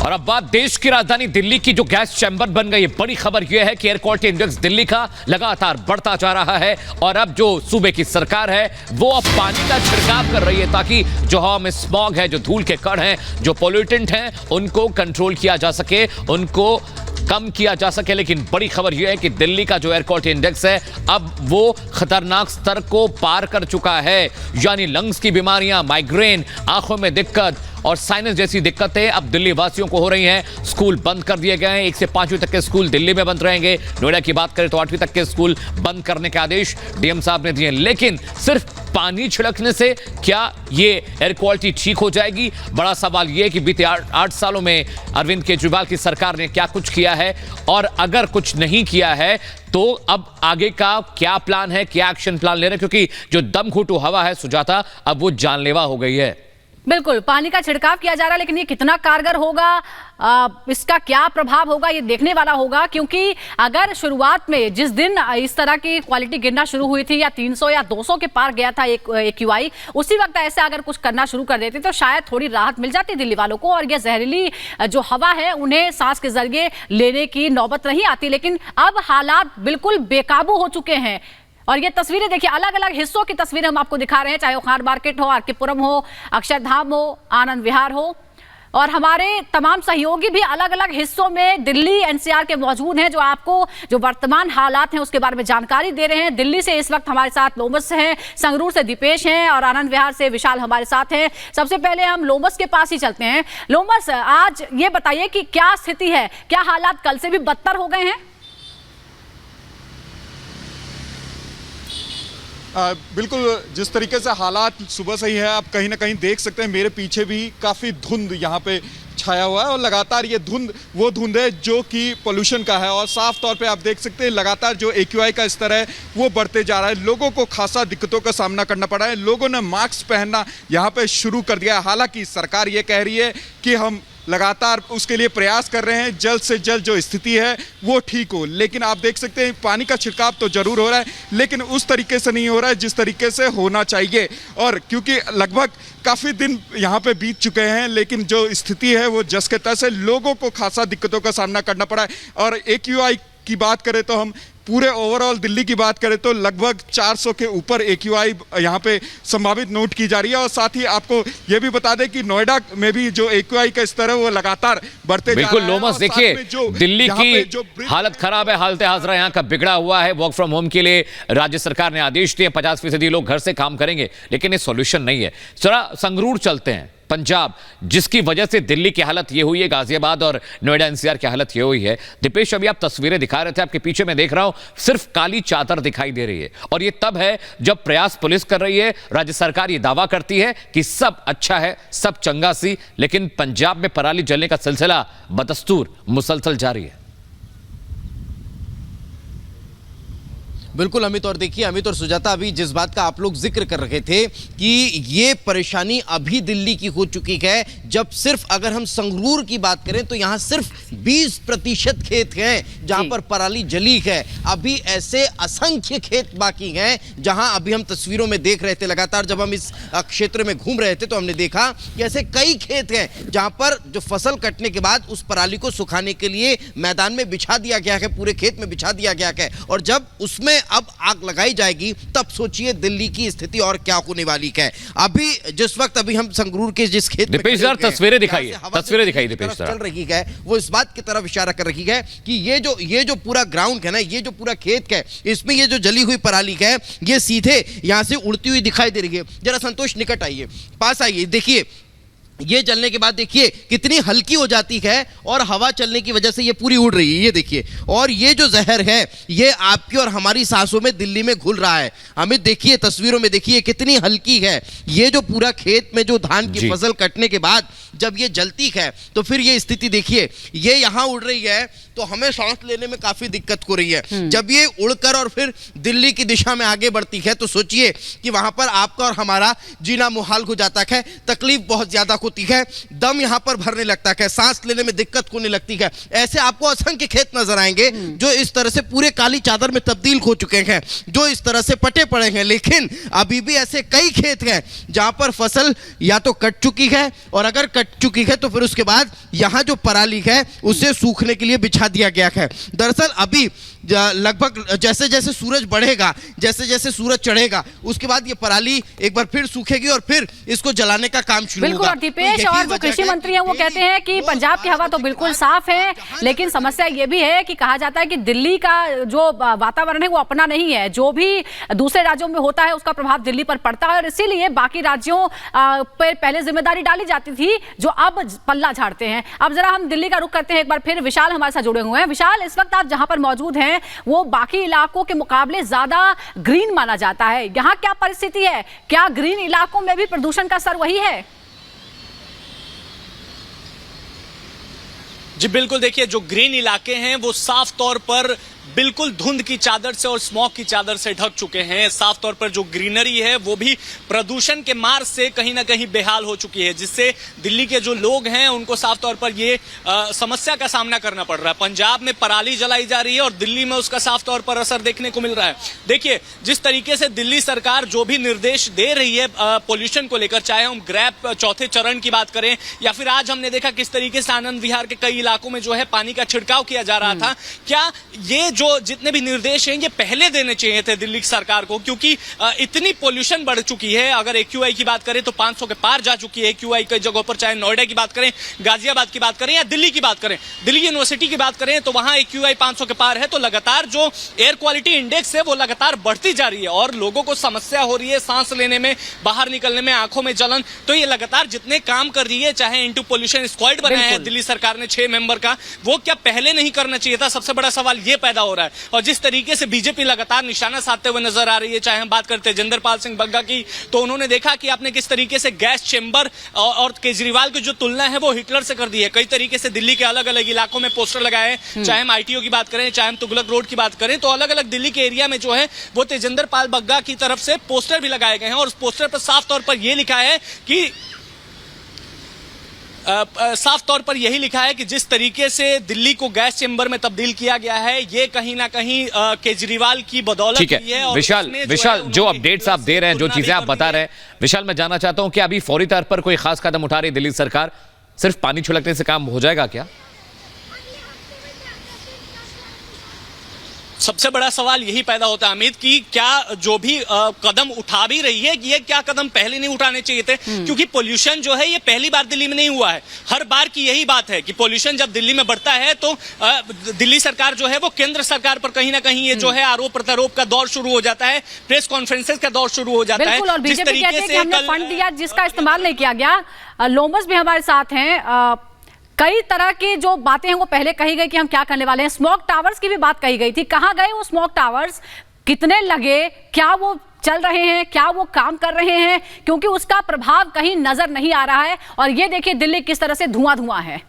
और अब बात देश की राजधानी दिल्ली की जो गैस चैंबर बन गई है। बड़ी खबर यह है कि एयर क्वालिटी इंडेक्स दिल्ली का लगातार बढ़ता जा रहा है और अब जो सूबे की सरकार है वो अब पानी का छिड़काव कर रही है ताकि जो हवा में स्मॉग है, जो धूल के कण हैं, जो पोल्यूटेंट हैं, उनको कंट्रोल किया जा सके, उनको कम किया जा सके। लेकिन बड़ी खबर यह है कि दिल्ली का जो एयर क्वालिटी इंडेक्स है अब वो खतरनाक स्तर को पार कर चुका है, यानी लंग्स की बीमारियां, माइग्रेन, आंखों में दिक्कत और साइनस जैसी दिक्कतें अब दिल्ली वासियों को हो रही हैं। स्कूल बंद कर दिए गए हैं। 1 से 5वीं तक के स्कूल दिल्ली में बंद रहेंगे। नोएडा की बात करें तो 8वीं तक के स्कूल बंद करने के आदेश डीएम साहब ने दिए। लेकिन सिर्फ पानी छिड़कने से क्या ये एयर क्वालिटी ठीक हो जाएगी? बड़ा सवाल यह कि बीते 8 सालों में अरविंद केजरीवाल की सरकार ने क्या कुछ किया है, और अगर कुछ नहीं किया है तो अब आगे का क्या प्लान है, क्या एक्शन प्लान ले रहे हैं? क्योंकि जो दमघुटू हवा है सुजाता, अब वो जानलेवा हो गई है। बिल्कुल, पानी का छिड़काव किया जा रहा है, लेकिन ये कितना कारगर होगा, इसका क्या प्रभाव होगा, ये देखने वाला होगा। क्योंकि अगर शुरुआत में जिस दिन इस तरह की क्वालिटी गिरना शुरू हुई थी या 300 या 200 के पार गया था एक AQI, उसी वक्त ऐसे अगर कुछ करना शुरू कर देते तो शायद थोड़ी राहत मिल जाती दिल्ली वालों को और ये जहरीली जो हवा है उन्हें सांस के जरिए लेने की नौबत नहीं आती। लेकिन अब हालात बिल्कुल बेकाबू हो चुके हैं और ये तस्वीरें देखिए, अलग अलग हिस्सों की तस्वीरें हम आपको दिखा रहे हैं, चाहे वो खान मार्केट हो, आरके पुरम हो, अक्षरधाम हो, आनंद विहार हो, और हमारे तमाम सहयोगी भी अलग अलग हिस्सों में दिल्ली NCR के मौजूद हैं जो आपको जो वर्तमान हालात हैं उसके बारे में जानकारी दे रहे हैं। दिल्ली से इस वक्त हमारे साथ लोमस हैं, संगरूर से दीपेश हैं और आनंद विहार से विशाल हमारे साथ हैं। सबसे पहले हम लोमस के पास ही चलते हैं। लोमस, आज ये बताइए कि क्या स्थिति है, क्या हालात कल से भी बदतर हो गए हैं? बिल्कुल, जिस तरीके से हालात सुबह से ही है, आप कहीं ना कहीं देख सकते हैं मेरे पीछे भी काफ़ी धुंध यहाँ पे छाया हुआ है और लगातार ये धुंध वो धुंध है जो कि पोल्यूशन का है और साफ तौर पे आप देख सकते हैं लगातार जो AQI का स्तर है वो बढ़ते जा रहा है। लोगों को खासा दिक्कतों का सामना करना पड़ा है। लोगों ने मास्क पहनना यहाँ पे शुरू कर दिया है। हालांकि सरकार ये कह रही है कि हम लगातार उसके लिए प्रयास कर रहे हैं, जल्द से जल्द जो स्थिति है वो ठीक हो। लेकिन आप देख सकते हैं पानी का छिड़काव तो जरूर हो रहा है, लेकिन उस तरीके से नहीं हो रहा है जिस तरीके से होना चाहिए। और क्योंकि लगभग काफ़ी दिन यहाँ पे बीत चुके हैं, लेकिन जो स्थिति है वो जस के तस है। लोगों को खासा दिक्कतों का सामना करना पड़ा है। और AQI की बात करें तो हम पूरे ओवरऑल दिल्ली की बात करें तो लगभग 400 के ऊपर AQI यहाँ पे संभावित नोट की जा रही है। और साथ ही आपको ये भी बता दें कि नोएडा में भी जो AQI का स्तर है वो लगातार बढ़ते जा रहा है। बिल्कुल लोमस, देखिए दिल्ली की हालत खराब है, हालत हाजरा यहाँ का बिगड़ा हुआ है। वर्क फ्रॉम होम के लिए राज्य सरकार ने आदेश दिए, 50% लोग घर से काम करेंगे, लेकिन ये सॉल्यूशन नहीं है। जरा संगरूर चलते हैं, पंजाब, जिसकी वजह से दिल्ली की हालत ये हुई है, गाजियाबाद और नोएडा NCR की हालत ये हुई है। दीपेश, अभी आप तस्वीरें दिखा रहे थे, आपके पीछे मैं देख रहा हूं सिर्फ काली चादर दिखाई दे रही है और ये तब है जब प्रयास पुलिस कर रही है, राज्य सरकार ये दावा करती है कि सब अच्छा है, सब चंगा सी, लेकिन पंजाब में पराली जलने का सिलसिला बदस्तूर मुसलसल जारी है। बिल्कुल अमित, और देखिए अमित और सुजाता, अभी जिस बात का आप लोग जिक्र कर रहे थे कि ये परेशानी अभी दिल्ली की हो चुकी है, जब सिर्फ अगर हम संगरूर की बात करें तो यहाँ सिर्फ 20% खेत हैं जहाँ पर पराली जली है। अभी ऐसे असंख्य खेत बाकी हैं जहाँ अभी हम तस्वीरों में देख रहे थे, लगातार जब हम इस क्षेत्र में घूम रहे थे तो हमने देखा कि ऐसे कई खेत हैं जहाँ पर जो फसल कटने के बाद उस पराली को सुखाने के लिए मैदान में बिछा दिया गया है, पूरे खेत में बिछा दिया गया है। और जब उसमें अब आग लगाई जाएगी तब सोचिए दिल्ली की स्थिति और क्या होने वाली है। अभी जिस वक्त अभी हम संगरूर के जिस खेत में तस्वीरें दिखाइए, तस्वीरें दिखाइए दीपेश, चल रही है वो इस बात की तरफ इशारा कर रही है कि ये जो पूरा ग्राउंड है ना, ये जो पूरा खेत है, इसमें ये जो जली हुई पराली है ये सीधे यहां से उड़ती हुई दिखाई दे रही है। जरा संतोष निकट आइए, पास आइए, देखिए ये जलने के बाद देखिए कितनी हल्की हो जाती है और हवा चलने की वजह से ये पूरी उड़ रही है, ये देखिए। और ये जो जहर है ये आपकी और हमारी सांसों में दिल्ली में घुल रहा है। हमें देखिए तस्वीरों में देखिए कितनी हल्की है। ये जो पूरा खेत में जो धान की फसल कटने के बाद जब ये जलती है तो फिर ये स्थिति देखिए, ये यहाँ उड़ रही है तो हमें सांस लेने में काफी दिक्कत हो रही है। जब ये उड़कर और फिर दिल्ली की दिशा में आगे बढ़ती है तो सोचिए कि वहां पर आपका और हमारा जीना मुहाल हो जाता है, तकलीफ बहुत ज्यादा होती है, दम यहां पर भरने लगता है, सांस लेने में दिक्कत होने लगती है। ऐसे आपको असंख्य खेत नजर आएंगे जो इस तरह से पूरे काली चादर में तब्दील हो चुके हैं, जो इस तरह से पटे पड़े हैं। लेकिन अभी भी ऐसे कई खेत हैं जहां पर फसल या तो कट चुकी है, और अगर कट चुकी है तो फिर उसके बाद यहां जो पराली है उसे सूखने के लिए बिछा दिया गया है। दरअसल अभी लगभग जैसे जैसे सूरज बढ़ेगा, जैसे जैसे सूरज चढ़ेगा, उसके बाद ये पराली एक बार फिर सूखेगी और फिर इसको जलाने का काम शुरू होगा। बिल्कुल। और दीपेश, और जो कृषि मंत्री हैं वो कहते हैं कि पंजाब की हवा तो बिल्कुल साफ है, लेकिन समस्या ये भी है कि कहा जाता है कि दिल्ली का जो वातावरण है वो अपना नहीं है, जो भी दूसरे राज्यों में होता है उसका प्रभाव दिल्ली पर पड़ता है, और इसीलिए बाकी राज्यों पर पहले जिम्मेदारी डाली जाती थी जो अब पल्ला झाड़ते हैं। अब जरा हम दिल्ली का रुख करते हैं, एक बार फिर विशाल हमारे साथ जुड़े हुए हैं। विशाल, इस वक्त आप जहां पर मौजूद हैं वो बाकी इलाकों के मुकाबले ज्यादा ग्रीन माना जाता है, यहाँ क्या परिस्थिति है? क्या ग्रीन इलाकों में भी प्रदूषण का स्तर वही है? जी बिल्कुल, देखिए जो ग्रीन इलाके हैं वो साफ तौर पर बिल्कुल धुंध की चादर से और स्मॉग की चादर से ढक चुके हैं। साफ तौर पर जो ग्रीनरी है वो भी प्रदूषण के मार से कहीं ना कहीं बेहाल हो चुकी है, जिससे दिल्ली के जो लोग हैं उनको साफ तौर पर ये समस्या का सामना करना पड़ रहा है। पंजाब में पराली जलाई जा रही है और दिल्ली में उसका साफ तौर पर असर देखने को मिल रहा है। देखिए जिस तरीके से दिल्ली सरकार जो भी निर्देश दे रही है पोल्यूशन को लेकर, चाहे हम ग्रैप चौथे चरण की बात करें या फिर आज हमने देखा किस तरीके से आनंद विहार के कई इलाकों में जो है पानी का छिड़काव किया जा रहा था, क्या ये जो जितने भी निर्देश हैं ये पहले देने चाहिए थे दिल्ली सरकार को? क्योंकि इतनी पोल्यूशन बढ़ चुकी है। अगर एक्यूआई की बात करें तो 500 के पार जा चुकी है एक्यूआई कई जगहों पर, चाहे नोएडा की बात करें, गाजियाबाद की बात करें या दिल्ली की बात करें, दिल्ली यूनिवर्सिटी की बात करें तो वहां एक्यूआई 500 के पार है। तो लगातार जो एयर क्वालिटी इंडेक्स है वो लगातार बढ़ती जा रही है और लोगों को समस्या हो रही है सांस लेने में, बाहर निकलने में, आंखों में जलन। तो ये लगातार जितने काम कर रही है, चाहे एंटी पोल्यूशन स्क्वाड बनाया है दिल्ली सरकार ने 6 मेंबर का, वो क्या पहले नहीं करना चाहिए था? सबसे बड़ा सवाल ये पैदा हो रहा है। और जिस तरीके से बीजेपी लगातार निशाना साधते हुए नजर आ रही है, चाहे हम बात करते हैं तेजेंद्रपाल सिंह बग्गा की, तो उन्होंने देखा कि आपने किस तरीके से गैस चेंबर और केजरीवाल की जो तुलना है वो हिटलर से कर दी है। कई तरीके से दिल्ली के अलग अलग इलाकों में पोस्टर लगाए हैं, चाहे हम आईटीओ की बात करें, चाहे हम तुगलक रोड की बात करें, तो अलग अलग दिल्ली के एरिया में जो है वो तेजेंद्रपाल बग्गा की तरफ से पोस्टर भी लगाए गए हैं। और उस पोस्टर पर साफ तौर पर यह लिखा है कि साफ तौर पर यही लिखा है कि जिस तरीके से दिल्ली को गैस चेंबर में तब्दील किया गया है ये कहीं ना कहीं केजरीवाल की बदौलत ठीक है। और विशाल जो अपडेट्स आप दे रहे हैं, जो चीजें आप बता रहे हैं, विशाल मैं जानना चाहता हूं कि अभी फौरी तौर पर कोई खास कदम उठा रही दिल्ली सरकार? सिर्फ पानी छिड़कने से काम हो जाएगा क्या? सबसे बड़ा सवाल यही पैदा होता है अमित कि क्या जो भी कदम उठा भी रही है ये क्या कदम पहले नहीं उठाने चाहिए थे? क्योंकि पोल्यूशन जो है ये पहली बार दिल्ली में नहीं हुआ है। हर बार की यही बात है कि पोल्यूशन जब दिल्ली में बढ़ता है तो दिल्ली सरकार जो है वो केंद्र सरकार पर कहीं ना कहीं ये जो है आरोप प्रत्यारोप का दौर शुरू हो जाता है, प्रेस कॉन्फ्रेंसेस का दौर शुरू हो जाता है। और बीजेपी कहती है कि हमने फंड दिया जिसका इस्तेमाल नहीं किया गया। लोमस भी हमारे साथ हैं। कई तरह की जो बातें हैं वो पहले कही गई कि हम क्या करने वाले हैं। स्मोक टावर्स की भी बात कही गई थी, कहाँ गए वो स्मोक टावर्स? कितने लगे? क्या वो चल रहे हैं? क्या वो काम कर रहे हैं? क्योंकि उसका प्रभाव कहीं नजर नहीं आ रहा है। और ये देखिए दिल्ली किस तरह से धुआं धुआं है।